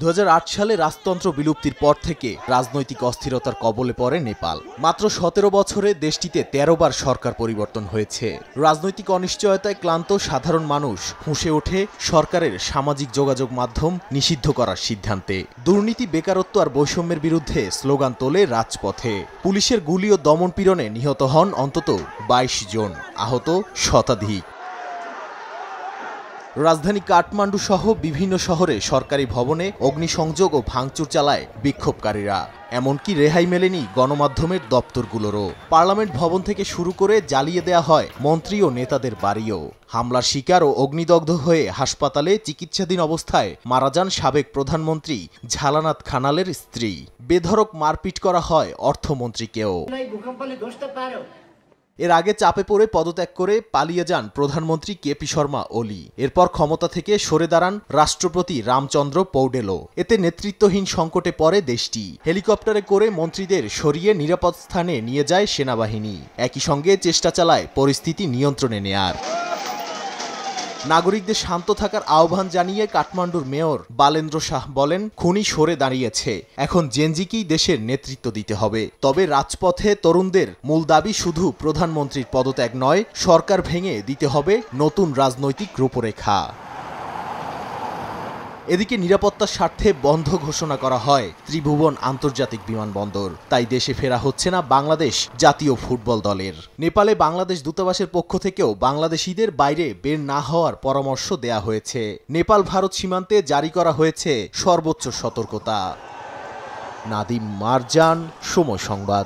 2008 সালে রাজতন্ত্র বিলুপ্তির পর থেকে রাজনৈতিক অস্থিরতার কবলে পড়ে নেপাল। মাত্র 17 বছরে দেশটিতে 13 বার সরকার পরিবর্তন হয়েছে। রাজনৈতিক অনিশ্চয়তায় ক্লান্ত সাধারণ মানুষ ফুঁসে ওঠে সরকারের সামাজিক যোগাযোগ মাধ্যম নিষিদ্ধ করার সিদ্ধান্তে। দুর্নীতি, বেকারত্ব আর বৈষম্যের বিরুদ্ধে স্লোগান তোলে রাজপথে। পুলিশের গুলি ও দমনপীড়নে নিহত হন অন্তত 22 জন, আহত শতাধিক। রাজধানী কাঠমান্ডু সহ বিভিন্ন শহরে সরকারি ভবনে অগ্নিসংযোগ ও ভাঙচুর চালায় বিক্ষোভকারীরা। এমনকি রেহাই মেলেনি গণমাধ্যমের দপ্তরগুলোরও। পার্লামেন্ট ভবন থেকে শুরু করে জ্বালিয়ে দেয়া হয় মন্ত্রী ও নেতাদের বাড়িও। হামলার শিকার ও অগ্নিদগ্ধ হয়ে হাসপাতালে চিকিৎসাধীন অবস্থায় মারা যান সাবেক প্রধানমন্ত্রী ঝালানাথ খানালের স্ত্রী। বেধড়ক মারপিট করা হয় অর্থমন্ত্রীকেও। এর আগে চাপে পড়ে পদত্যাগ করে পালিয়ে যান প্রধানমন্ত্রী কেপি শর্মা ওলি। এরপর ক্ষমতা থেকে সরে দাঁড়ান রাষ্ট্রপতি রামচন্দ্র পৌডেলো। এতে নেতৃত্বহীন সংকটে পড়ে দেশটি। হেলিকপ্টারে করে মন্ত্রীদের সরিয়ে নিরাপদ স্থানে নিয়ে যায় সেনাবাহিনী। একই সঙ্গে চেষ্টা চালায় পরিস্থিতি নিয়ন্ত্রণে নেয়ার। নাগরিকদের শান্ত থাকার আহ্বান জানিয়ে কাঠমান্ডুর মেয়র বালেন্দ্র শাহ বলেন, খুনি সরে দাঁড়িয়েছে, এখন জেনজিকেই দেশের নেতৃত্ব দিতে হবে। তবে রাজপথে তরুণদের মূল দাবি শুধু প্রধানমন্ত্রীর পদত্যাগ নয়, সরকার ভেঙে দিতে হবে নতুন রাজনৈতিক রূপরেখা। এদিকে নিরাপত্তার স্বার্থে বন্ধ ঘোষণা করা হয় ত্রিভুবন আন্তর্জাতিক বিমানবন্দর। তাই দেশে ফেরা হচ্ছে না বাংলাদেশ জাতীয় ফুটবল দলের। নেপালে বাংলাদেশ দূতাবাসের পক্ষ থেকেও বাংলাদেশিদের বাইরে বের না হওয়ার পরামর্শ দেয়া হয়েছে। নেপাল ভারত সীমান্তে জারি করা হয়েছে সর্বোচ্চ সতর্কতা। নাদিম মারজান, সময় সংবাদ।